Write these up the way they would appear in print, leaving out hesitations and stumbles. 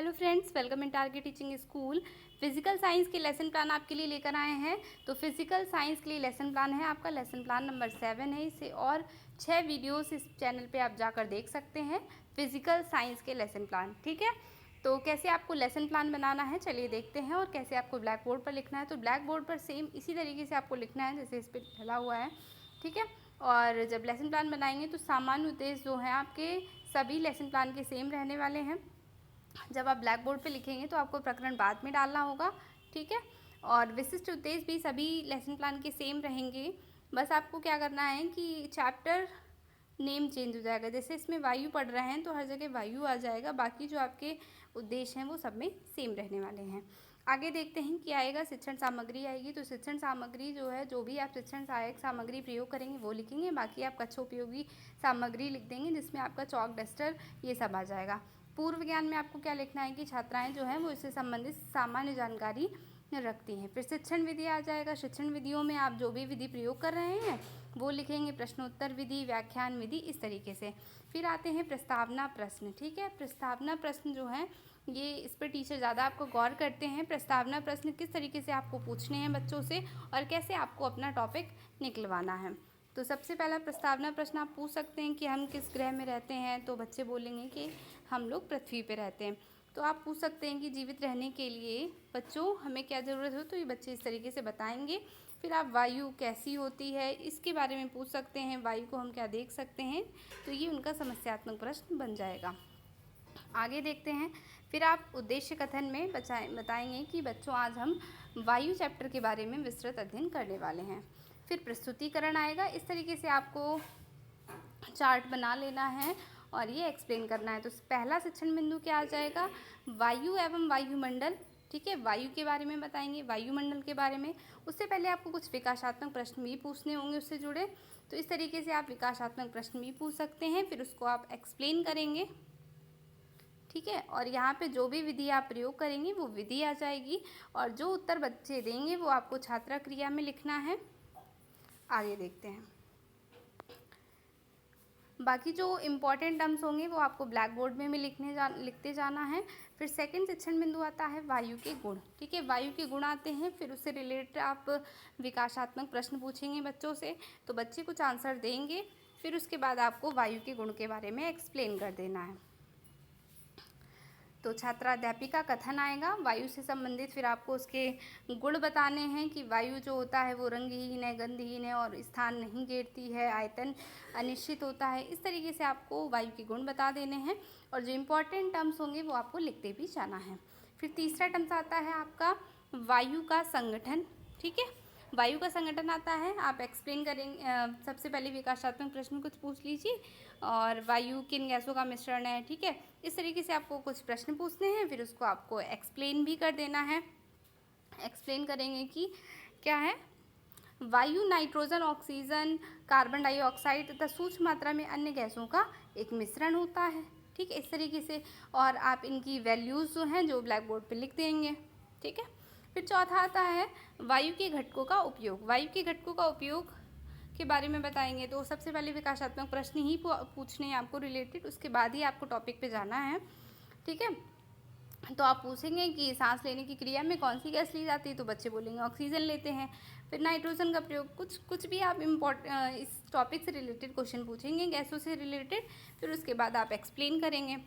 Hello friends, welcome in target teaching school. Physical science के lesson plan आपके लिए लेकर आए हैं। तो फिजिकल साइंस के लिए लेसन प्लान है आपका, लेसन प्लान नंबर 7 है इसे, और 6 वीडियोस इस चैनल पे आप जाकर देख सकते हैं। फिजिकल साइंस के लेसन प्लान, ठीक है। तो कैसे आपको लेसन प्लान बनाना है चलिए देखते हैं, और कैसे आपको ब्लैक बोर्ड पर लिखना है। तो ब्लैक बोर्ड पर सेम इसी तरीके से आपको लिखना है जैसे इस पर डला हुआ है, ठीक है। और जब लेसन प्लान बनाएंगे तो सामान्य उद्देश्य जो है आपके सभी लेसन प्लान के सेम रहने वाले हैं। जब आप ब्लैक बोर्ड पे लिखेंगे तो आपको प्रकरण बाद में डालना होगा, ठीक है। और विशिष्ट उद्देश्य भी सभी लेसन प्लान के सेम रहेंगे। बस आपको क्या करना है कि चैप्टर नेम चेंज हो जाएगा। जैसे इसमें वायु पढ़ रहे हैं तो हर जगह वायु आ जाएगा, बाकी जो आपके उद्देश्य हैं वो सब में सेम रहने वाले हैं। आगे देखते हैं कि आएगा शिक्षण सामग्री आएगी। तो शिक्षण सामग्री जो है, जो भी आप शिक्षण सहायक सामग्री प्रयोग करेंगे वो लिखेंगे, बाकी आप कक्षोपयोगी सामग्री लिख देंगे जिसमें आपका चॉक डस्टर ये सब आ जाएगा। पूर्व ज्ञान में आपको क्या लिखना है कि छात्राएं जो हैं वो इससे संबंधित सामान्य जानकारी रखती हैं। फिर शिक्षण विधि आ जाएगा। शिक्षण विधियों में आप जो भी विधि प्रयोग कर रहे हैं वो लिखेंगे, प्रश्नोत्तर विधि, व्याख्यान विधि, इस तरीके से। फिर आते हैं प्रस्तावना प्रश्न, ठीक है। प्रस्तावना प्रश्न जो है ये, इस पर टीचर ज़्यादा आपको गौर करते हैं। प्रस्तावना प्रश्न किस तरीके से आपको पूछने हैं बच्चों से और कैसे आपको अपना टॉपिक निकलवाना है। तो सबसे पहला प्रस्तावना प्रश्न आप पूछ सकते हैं कि हम किस ग्रह में रहते हैं। तो बच्चे बोलेंगे कि हम लोग पृथ्वी पे रहते हैं। तो आप पूछ सकते हैं कि जीवित रहने के लिए बच्चों हमें क्या ज़रूरत हो, तो ये बच्चे इस तरीके से बताएंगे। फिर आप वायु कैसी होती है इसके बारे में पूछ सकते हैं, वायु को हम क्या देख सकते हैं। तो ये उनका समस्यात्मक प्रश्न बन जाएगा। आगे देखते हैं। फिर आप उद्देश्य कथन में बताएंगे कि बच्चों आज हम वायु चैप्टर के बारे में विस्तृत अध्ययन करने वाले हैं। फिर प्रस्तुतिकरण आएगा। इस तरीके से आपको चार्ट बना लेना है और ये एक्सप्लेन करना है। तो पहला शिक्षण बिंदु क्या आ जाएगा, वायु एवं वायुमंडल, ठीक है। वायु के बारे में बताएंगे, वायुमंडल के बारे में। उससे पहले आपको कुछ विकासात्मक प्रश्न भी पूछने होंगे उससे जुड़े, तो इस तरीके से आप विकासात्मक प्रश्न भी पूछ सकते हैं। फिर उसको आप एक्सप्लेन करेंगे, ठीक है। और यहाँ पे जो भी विधि आप प्रयोग करेंगे वो विधि आ जाएगी, और जो उत्तर बच्चे देंगे वो आपको छात्रा क्रिया में लिखना है। आगे देखते हैं। बाकी जो इम्पॉर्टेंट टर्म्स होंगे वो आपको ब्लैक बोर्ड में भी लिखते जाना है। फिर सेकंड शिक्षण बिंदु आता है वायु के गुण, ठीक है। वायु के गुण आते हैं, फिर उससे रिलेटेड आप विकासात्मक प्रश्न पूछेंगे बच्चों से, तो बच्चे कुछ आंसर देंगे। फिर उसके बाद आपको वायु के गुण के बारे में एक्सप्लेन कर देना है। तो छात्राध्यापिका कथन आएगा वायु से संबंधित। फिर आपको उसके गुण बताने हैं कि वायु जो होता है वो रंगहीन है, गंधहीन है और स्थान नहीं घेरती है, आयतन अनिश्चित होता है। इस तरीके से आपको वायु के गुण बता देने हैं, और जो इम्पोर्टेंट टर्म्स होंगे वो आपको लिखते भी जाना है। फिर तीसरा टर्म्स आता है आपका वायु का संगठन, ठीक है। वायु का संगठन आता है, आप एक्सप्लेन करेंगे। सबसे पहले विकासात्मक प्रश्न कुछ पूछ लीजिए, और वायु किन गैसों का मिश्रण है, ठीक है। इस तरीके से आपको कुछ प्रश्न पूछने हैं, फिर उसको आपको एक्सप्लेन भी कर देना है। एक्सप्लेन करेंगे कि क्या है, वायु नाइट्रोजन, ऑक्सीजन, कार्बन डाइऑक्साइड तथा सूक्ष्म मात्रा में अन्य गैसों का एक मिश्रण होता है, ठीक है। इस तरीके से, और आप इनकी वैल्यूज़ जो हैं जो ब्लैक बोर्ड पर लिख देंगे, ठीक है। फिर चौथा आता है वायु के घटकों का उपयोग। वायु के घटकों का उपयोग के बारे में बताएंगे। तो सबसे पहले विकासात्मक प्रश्न ही पूछने हैं आपको रिलेटेड, उसके बाद ही आपको टॉपिक पे जाना है, ठीक है। तो आप पूछेंगे कि सांस लेने की क्रिया में कौन सी गैस ली जाती है, तो बच्चे बोलेंगे ऑक्सीजन लेते हैं। फिर नाइट्रोजन का प्रयोग, कुछ भी आप इस टॉपिक से रिलेटेड क्वेश्चन पूछेंगे, गैसों से रिलेटेड। फिर उसके बाद आप एक्सप्लेन करेंगे।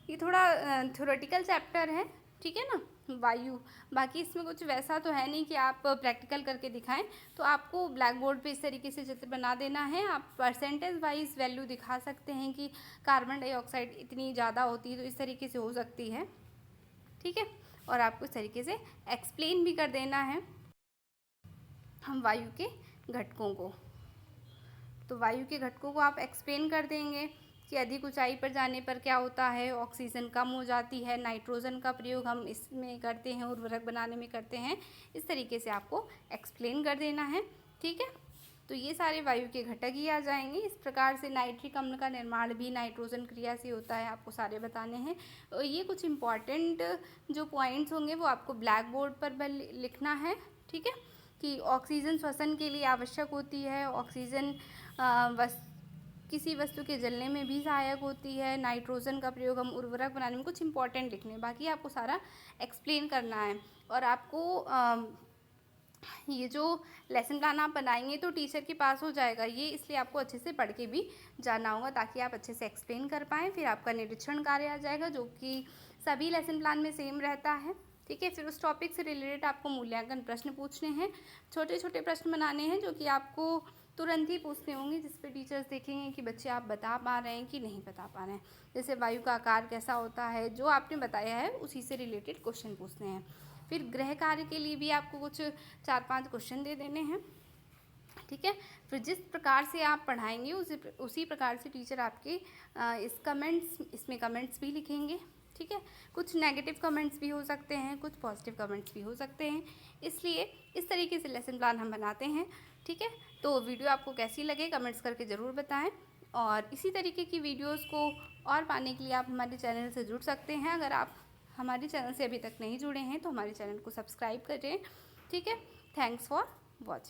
ये थोड़ा थ्योरेटिकल चैप्टर है, ठीक है ना, वायु। बाकी इसमें कुछ वैसा तो है नहीं कि आप प्रैक्टिकल करके दिखाएं। तो आपको ब्लैक बोर्ड पे इस तरीके से चित्र बना देना है। आप परसेंटेज वाइज वैल्यू दिखा सकते हैं कि कार्बन डाइऑक्साइड इतनी ज़्यादा होती है, तो इस तरीके से हो सकती है, ठीक है। और आपको इस तरीके से एक्सप्लेन भी कर देना है हम वायु के घटकों को। तो वायु के घटकों को आप एक्सप्लेन कर देंगे कि अधिक ऊंचाई पर जाने पर क्या होता है, ऑक्सीजन कम हो जाती है, नाइट्रोजन का प्रयोग हम इसमें करते हैं, उर्वरक बनाने में करते हैं। इस तरीके से आपको एक्सप्लेन कर देना है, ठीक है। तो ये सारे वायु के घटक ही आ जाएंगे। इस प्रकार से नाइट्रिक अम्ल का निर्माण भी नाइट्रोजन क्रिया से होता है, आपको सारे बताने हैं। ये कुछ इम्पॉर्टेंट जो पॉइंट्स होंगे वो आपको ब्लैक बोर्ड पर लिखना है, ठीक है। कि ऑक्सीजन श्वसन के लिए आवश्यक होती है, ऑक्सीजन किसी वस्तु के जलने में भी सहायक होती है। नाइट्रोजन का प्रयोग हम उर्वरक बनाने में, कुछ इंपॉर्टेंट लिखने, बाकी आपको सारा एक्सप्लेन करना है। और आपको ये जो लेसन प्लान आप बनाएंगे तो टीचर के पास हो जाएगा ये, इसलिए आपको अच्छे से पढ़ के भी जाना होगा ताकि आप अच्छे से एक्सप्लेन कर पाएँ। फिर आपका निरीक्षण कार्य आ जाएगा जो कि सभी लेसन प्लान में सेम रहता है, ठीक है। फिर उस टॉपिक से रिलेटेड आपको मूल्यांकन प्रश्न पूछने हैं, छोटे छोटे प्रश्न बनाने हैं जो कि आपको तुरंत ही पूछने होंगे, जिस पे टीचर्स देखेंगे कि बच्चे आप बता पा रहे हैं कि नहीं बता पा रहे हैं। जैसे वायु का आकार कैसा होता है, जो आपने बताया है उसी से रिलेटेड क्वेश्चन पूछने हैं। फिर गृह कार्य के लिए भी आपको कुछ 4-5 क्वेश्चन दे देने हैं, ठीक है। फिर जिस प्रकार से आप पढ़ाएंगे उसी प्रकार से टीचर आपके इसमें कमेंट्स भी लिखेंगे, ठीक है। कुछ नेगेटिव कमेंट्स भी हो सकते हैं, कुछ पॉजिटिव कमेंट्स भी हो सकते हैं, इसलिए इस तरीके से लेसन प्लान हम बनाते हैं, ठीक है। तो वीडियो आपको कैसी लगे कमेंट्स करके ज़रूर बताएं, और इसी तरीके की वीडियोस को और पाने के लिए आप हमारे चैनल से जुड़ सकते हैं। अगर आप हमारे चैनल से अभी तक नहीं जुड़े हैं तो हमारे चैनल को सब्सक्राइब करें, ठीक है। Thanks for watching.